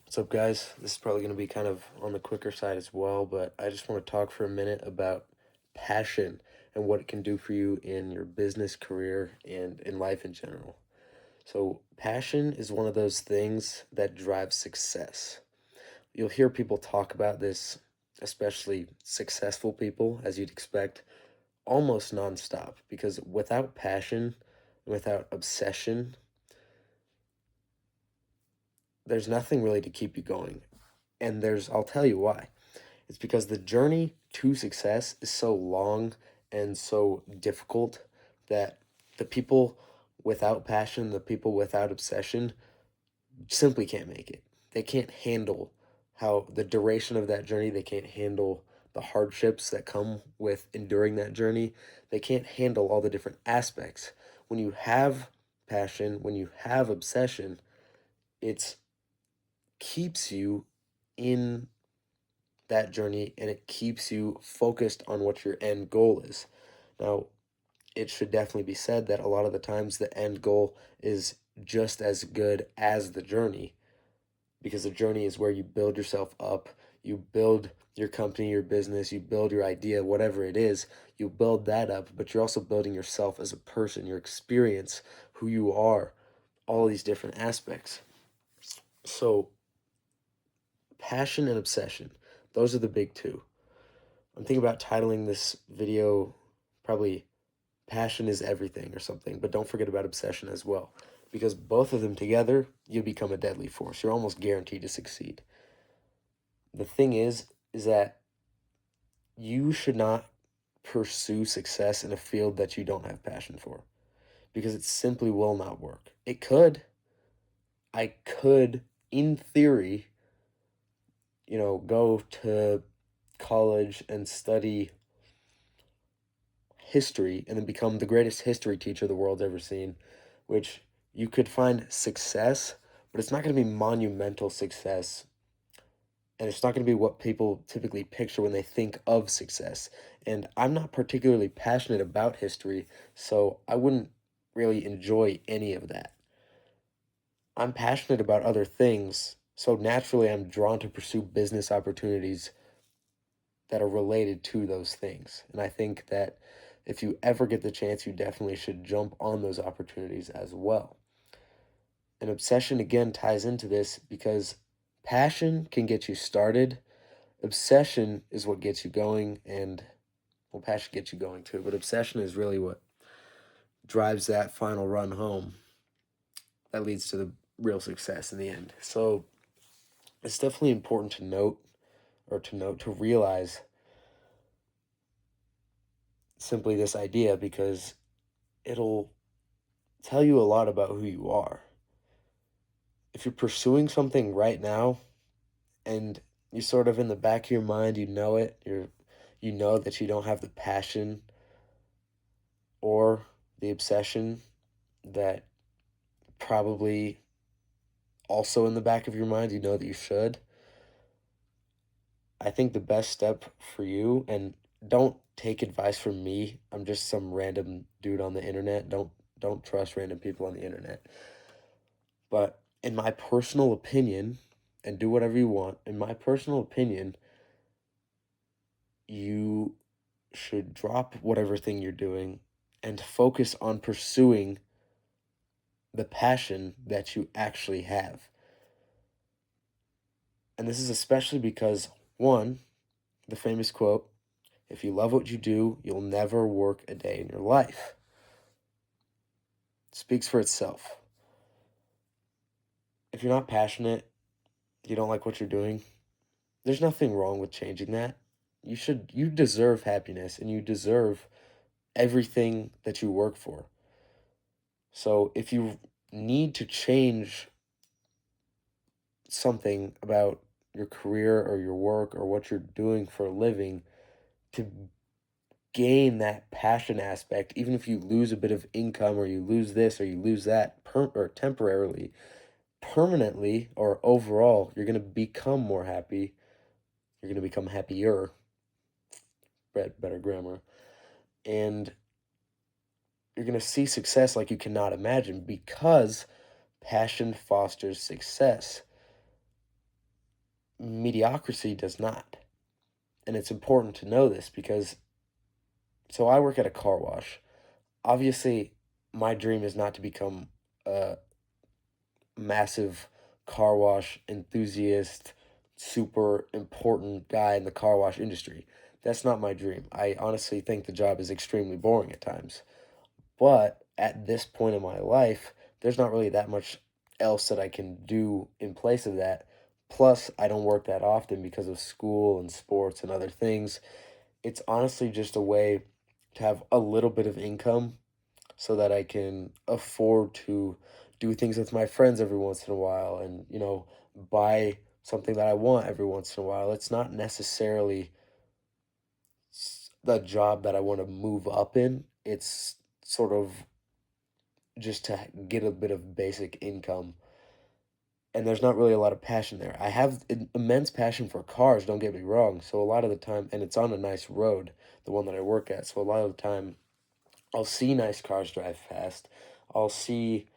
What's up, guys? This is probably going to be kind of on the quicker side as well, but I just want to talk for a minute about passion and what it can do for you in your business career and in life in general. So, passion is one of those things that drives success. You'll hear people talk about this, especially successful people, as you'd expect, almost nonstop, because without passion, without obsession, there's nothing really to keep you going. And I'll tell you why. It's because the journey to success is so long and so difficult that the people without passion, the people without obsession, simply can't make it. They can't handle how the duration of that journey, they can't handle the hardships that come with enduring that journey. They can't handle all the different aspects. When you have passion, when you have obsession, it keeps you in that journey and it keeps you focused on what your end goal is. Now, it should definitely be said that a lot of the times the end goal is just as good as the journey because the journey is where you build yourself up, you build your company, your business, you build your idea, whatever it is, you build that up, but you're also building yourself as a person, your experience, who you are, all these different aspects. So, passion and obsession, those are the big two. I'm thinking about titling this video probably Passion is Everything or something, but don't forget about obsession as well. Because both of them together, you become a deadly force. You're almost guaranteed to succeed. The thing is that you should not pursue success in a field that you don't have passion for. Because it simply will not work. It could. I could, in theory, go to college and study history and then become the greatest history teacher the world's ever seen, which you could find success, but it's not going to be monumental success. And it's not going to be what people typically picture when they think of success. And I'm not particularly passionate about history, so I wouldn't really enjoy any of that. I'm passionate about other things, so naturally I'm drawn to pursue business opportunities that are related to those things. And I think that if you ever get the chance, you definitely should jump on those opportunities as well. And obsession again ties into this because passion can get you started. Obsession is what gets you going, and well, passion gets you going too, but obsession is really what drives that final run home that leads to the real success in the end. So it's definitely important to realize simply this idea because it'll tell you a lot about who you are. If you're pursuing something right now and you sort of in the back of your mind, you know that you don't have the passion or the obsession that probably also in the back of your mind, you know that you should. I think the best step for you, and don't take advice from me. I'm just some random dude on the internet. Don't trust random people on the internet. But in my personal opinion, and do whatever you want, in my personal opinion, you should drop whatever thing you're doing and focus on pursuing the passion that you actually have. And this is especially because, one, the famous quote, if you love what you do, you'll never work a day in your life. It speaks for itself. If you're not passionate, you don't like what you're doing, there's nothing wrong with changing that. You deserve happiness and you deserve everything that you work for. So if you need to change something about your career or your work or what you're doing for a living to gain that passion aspect, even if you lose a bit of income or you lose this or you lose that or temporarily, permanently or overall, you're going to become more happy. You're going to become happier, better grammar, and you're going to see success like you cannot imagine because passion fosters success. mediocrity does not. And it's important to know this because, so I work at a car wash. Obviously, my dream is not to become a massive car wash enthusiast, super important guy in the car wash industry. That's not my dream. I honestly think the job is extremely boring at times. But at this point in my life, there's not really that much else that I can do in place of that. Plus, I don't work that often because of school and sports and other things. It's honestly just a way to have a little bit of income so that I can afford to do things with my friends every once in a while and, buy something that I want every once in a while. It's not necessarily the job that I want to move up in. It's sort of just to get a bit of basic income. And there's not really a lot of passion there. I have immense passion for cars, don't get me wrong. So a lot of the time, and it's on a nice road, the one that I work at. So a lot of the time, I'll see nice cars drive past. I'll see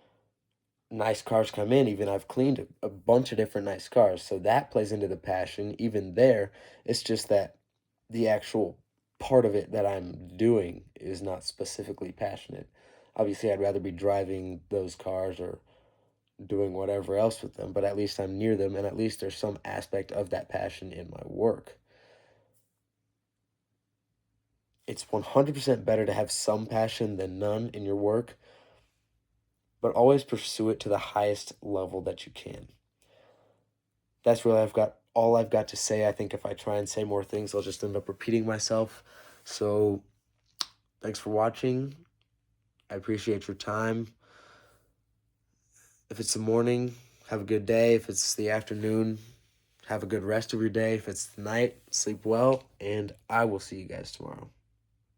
nice cars come in. Even I've cleaned a bunch of different nice cars. So that plays into the passion. Even there, it's just that the actual part of it that I'm doing is not specifically passionate. Obviously, I'd rather be driving those cars or doing whatever else with them, but at least I'm near them and at least there's some aspect of that passion in my work. It's 100% better to have some passion than none in your work, but always pursue it to the highest level that you can. That's really all I've got to say. I think if I try and say more things, I'll just end up repeating myself. So, thanks for watching. I appreciate your time. If it's the morning, have a good day. If it's the afternoon, have a good rest of your day. If it's the night, sleep well, and I will see you guys tomorrow.